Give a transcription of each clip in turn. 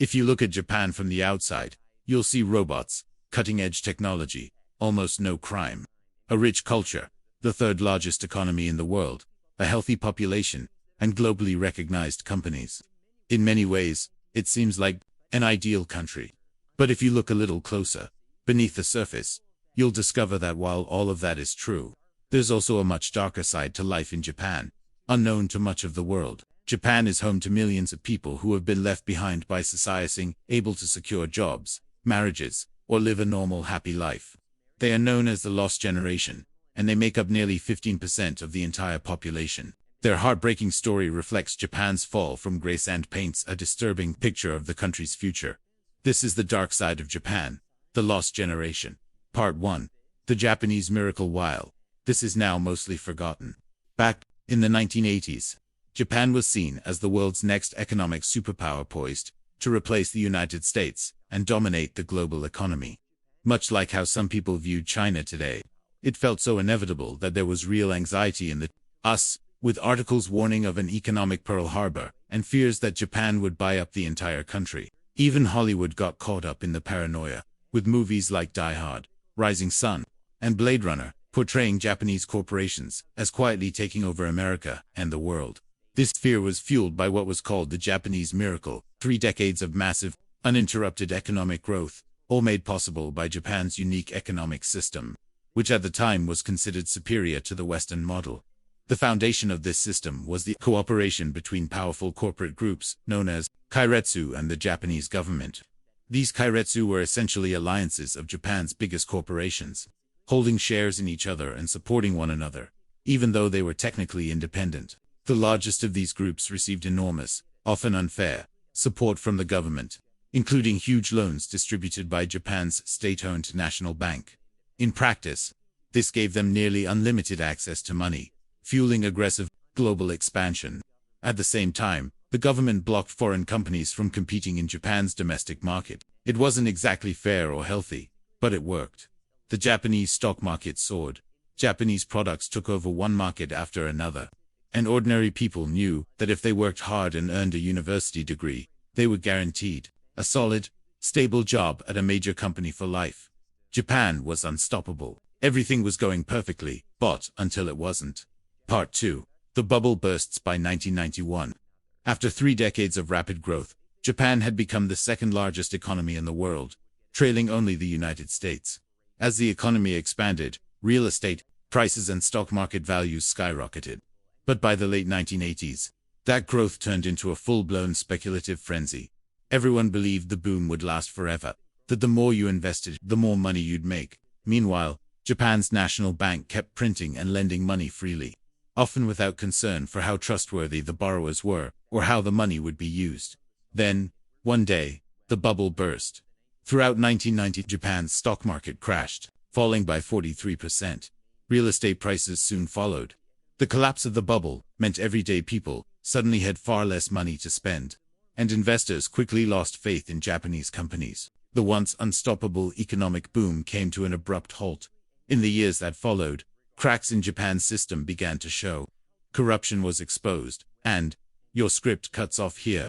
If you look at Japan from the outside, you'll see robots, cutting-edge technology, almost no crime. A rich culture, the third largest economy in the world, a healthy population, and globally recognized companies. In many ways, it seems like an ideal country. But if you look a little closer, beneath the surface, you'll discover that while all of that is true, there's also a much darker side to life in Japan, unknown to much of the world. Japan is home to millions of people who have been left behind by society, able to secure jobs, marriages, or live a normal, happy life. They are known as the lost generation, and they make up nearly 15% of the entire population. Their heartbreaking story reflects Japan's fall from grace and paints a disturbing picture of the country's future. This is the dark side of Japan, the lost generation. Part 1. The Japanese Miracle. While this is now mostly forgotten, back in the 1980s, Japan was seen as the world's next economic superpower, poised to replace the United States and dominate the global economy. Much like how some people viewed China today, it felt so inevitable that there was real anxiety in the US, with articles warning of an economic Pearl Harbor and fears that Japan would buy up the entire country. Even Hollywood got caught up in the paranoia, with movies like Die Hard, Rising Sun, and Blade Runner portraying Japanese corporations as quietly taking over America and the world. This fear was fueled by what was called the Japanese Miracle, 3 decades of massive, uninterrupted economic growth, all made possible by Japan's unique economic system, which at the time was considered superior to the Western model. The foundation of this system was the cooperation between powerful corporate groups known as keiretsu and the Japanese government. These keiretsu were essentially alliances of Japan's biggest corporations, holding shares in each other and supporting one another, even though they were technically independent. The largest of these groups received enormous, often unfair, support from the government, including huge loans distributed by Japan's state-owned national bank. In practice, this gave them nearly unlimited access to money, fueling aggressive global expansion. At the same time, the government blocked foreign companies from competing in Japan's domestic market. It wasn't exactly fair or healthy, but it worked. The Japanese stock market soared. Japanese products took over one market after another. And ordinary people knew that if they worked hard and earned a university degree, they were guaranteed a solid, stable job at a major company for life. Japan was unstoppable. Everything was going perfectly, but until it wasn't. Part 2. The bubble bursts. By 1991. After 3 decades of rapid growth, Japan had become the second largest economy in the world, trailing only the United States. As the economy expanded, real estate prices and stock market values skyrocketed. But by the late 1980s, that growth turned into a full-blown speculative frenzy. Everyone believed the boom would last forever, that the more you invested, the more money you'd make. Meanwhile, Japan's national bank kept printing and lending money freely, often without concern for how trustworthy the borrowers were or how the money would be used. Then, one day, the bubble burst. Throughout 1990, Japan's stock market crashed, falling by 43%. Real estate prices soon followed. The collapse of the bubble meant everyday people suddenly had far less money to spend, and investors quickly lost faith in Japanese companies. The once unstoppable economic boom came to an abrupt halt. In the years that followed, cracks in Japan's system began to show. Corruption was exposed, and your script cuts off here.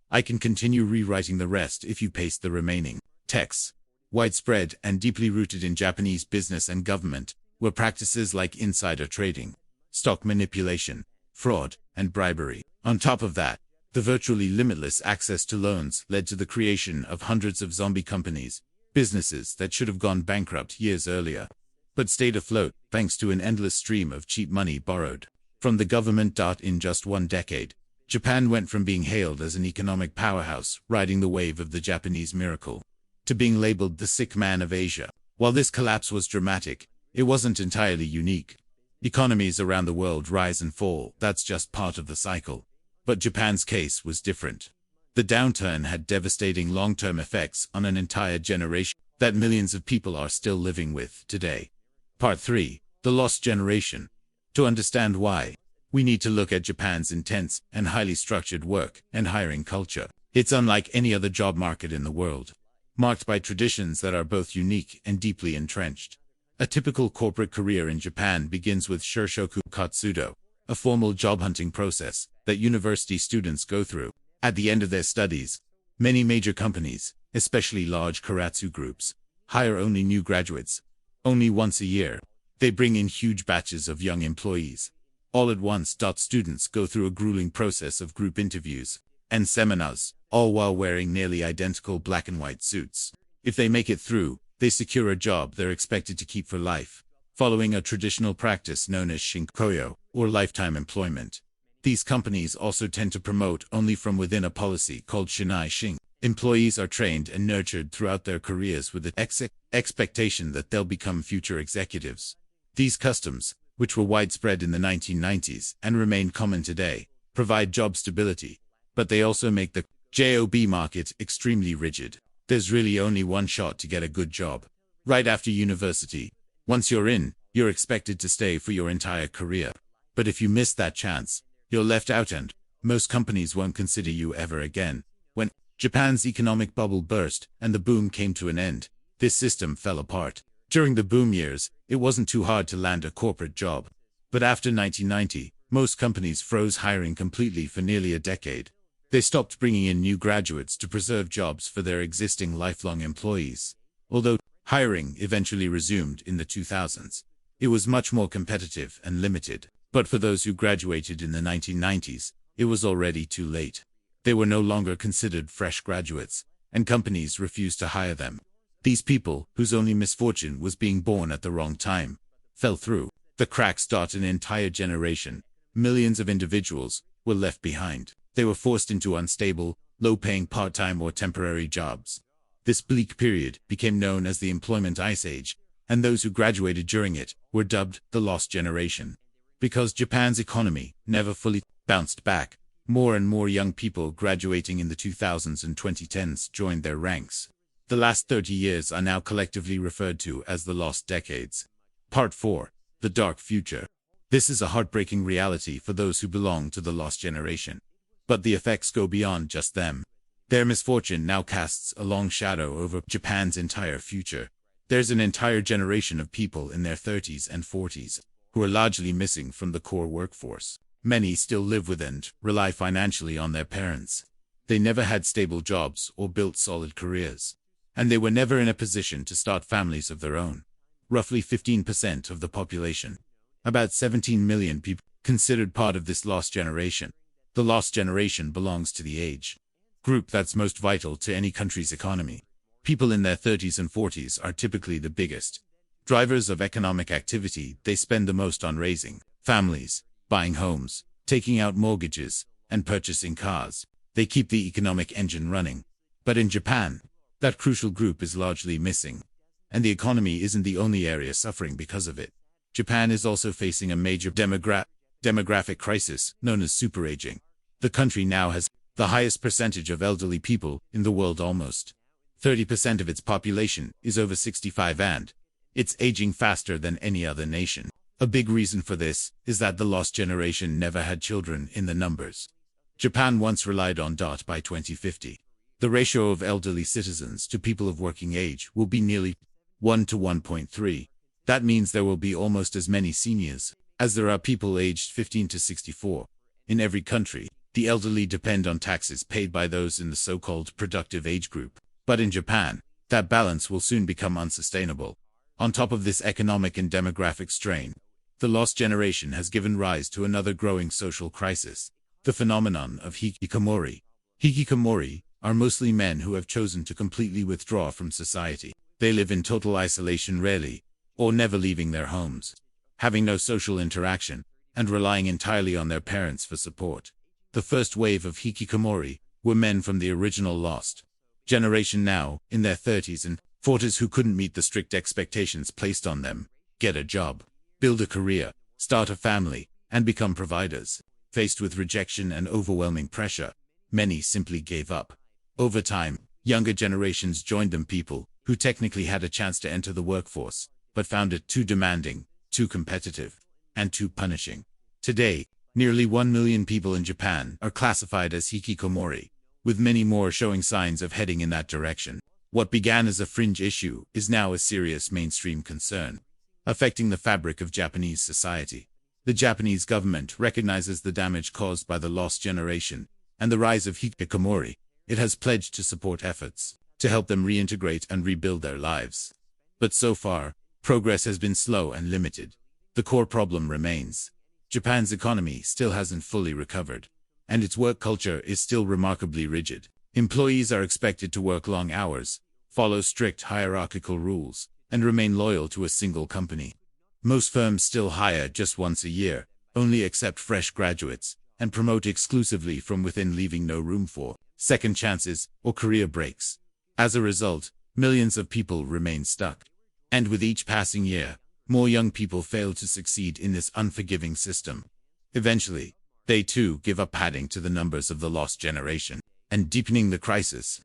I can continue rewriting the rest if you paste the remaining text. Widespread and deeply rooted in Japanese business and government were practices like insider trading, stock manipulation, fraud, and bribery. On top of that, the virtually limitless access to loans led to the creation of hundreds of zombie companies, businesses that should have gone bankrupt years earlier, but stayed afloat thanks to an endless stream of cheap money borrowed from the government. In just 1 decade, Japan went from being hailed as an economic powerhouse, riding the wave of the Japanese miracle, to being labeled the sick man of Asia. While this collapse was dramatic, it wasn't entirely unique. Economies around the world rise and fall, that's just part of the cycle. But Japan's case was different. The downturn had devastating long-term effects on an entire generation that millions of people are still living with today. Part 3. The Lost Generation. To understand why, we need to look at Japan's intense and highly structured work and hiring culture. It's unlike any other job market in the world, marked by traditions that are both unique and deeply entrenched. A typical corporate career in Japan begins with Shirshoku Katsudo, a formal job hunting process that university students go through. At the end of their studies, Many major companies, especially large karatsu groups, hire only new graduates. Only once a year, they bring in huge batches of young employees. All at once. Students go through a grueling process of group interviews and seminars, all while wearing nearly identical black and white suits. If they make it through, they secure a job they're expected to keep for life, following a traditional practice known as shinkoyo, or lifetime employment. These companies also tend to promote only from within a policy called shinai shin. Employees are trained and nurtured throughout their careers with the expectation that they'll become future executives. These customs, which were widespread in the 1990s and remain common today, provide job stability, but they also make the job market extremely rigid. There's really only one shot to get a good job. Right after university. Once you're in, you're expected to stay for your entire career. But if you miss that chance, you're left out and most companies won't consider you ever again. When Japan's economic bubble burst and the boom came to an end, this system fell apart. During the boom years, it wasn't too hard to land a corporate job. But after 1990, most companies froze hiring completely for nearly a decade. They stopped bringing in new graduates to preserve jobs for their existing lifelong employees. Although hiring eventually resumed in the 2000s, it was much more competitive and limited. But for those who graduated in the 1990s, it was already too late. They were no longer considered fresh graduates, and companies refused to hire them. These people, whose only misfortune was being born at the wrong time, fell through the cracks. An entire generation, millions of individuals, were left behind. They were forced into unstable, low-paying part-time or temporary jobs. This bleak period became known as the Employment Ice Age, and those who graduated during it were dubbed the Lost Generation. Because Japan's economy never fully bounced back, more and more young people graduating in the 2000s and 2010s joined their ranks. The last 30 years are now collectively referred to as the Lost Decades. Part 4. The Dark Future. This is a heartbreaking reality for those who belong to the Lost Generation. But the effects go beyond just them. Their misfortune now casts a long shadow over Japan's entire future. There's an entire generation of people in their 30s and 40s who are largely missing from the core workforce. Many still live with and rely financially on their parents. They never had stable jobs or built solid careers. And they were never in a position to start families of their own. Roughly 15% of the population, about 17 million people, considered part of this lost generation. The lost generation belongs to the age group that's most vital to any country's economy. People in their 30s and 40s are typically the biggest drivers of economic activity. They spend the most on raising families, buying homes, taking out mortgages, and purchasing cars. They keep the economic engine running. But in Japan, that crucial group is largely missing. And the economy isn't the only area suffering because of it. Japan is also facing a major demographic crisis known as superaging. The country now has the highest percentage of elderly people in the world. Almost 30% of its population is over 65 and it's aging faster than any other nation. A big reason for this is that the lost generation never had children in the numbers Japan once relied on. By 2050, the ratio of elderly citizens to people of working age will be nearly 1 to 1.3. That means there will be almost as many seniors as there are people aged 15 to 64. In every country, the elderly depend on taxes paid by those in the so-called productive age group. But in Japan, that balance will soon become unsustainable. On top of this economic and demographic strain, the lost generation has given rise to another growing social crisis, the phenomenon of hikikomori. Hikikomori are mostly men who have chosen to completely withdraw from society. They live in total isolation, rarely or never leaving their homes, having no social interaction, and relying entirely on their parents for support. The first wave of hikikomori were men from the original lost generation, now in their 30s and 40s, who couldn't meet the strict expectations placed on them, get a job, build a career, start a family, and become providers. Faced with rejection and overwhelming pressure, many simply gave up. Over time, younger generations joined them, people who technically had a chance to enter the workforce, but found it too demanding, too competitive, and too punishing. Today, nearly 1 million people in Japan are classified as hikikomori, with many more showing signs of heading in that direction. What began as a fringe issue is now a serious mainstream concern, affecting the fabric of Japanese society. The Japanese government recognizes the damage caused by the lost generation and the rise of hikikomori, it has pledged to support efforts to help them reintegrate and rebuild their lives. But so far, progress has been slow and limited. The core problem remains. Japan's economy still hasn't fully recovered, and its work culture is still remarkably rigid. Employees are expected to work long hours, follow strict hierarchical rules, and remain loyal to a single company. Most firms still hire just once a year, only accept fresh graduates, and promote exclusively from within, leaving no room for second chances or career breaks. As a result, millions of people remain stuck. And with each passing year, more young people fail to succeed in this unforgiving system. Eventually, they too give up, adding to the numbers of the lost generation and deepening the crisis.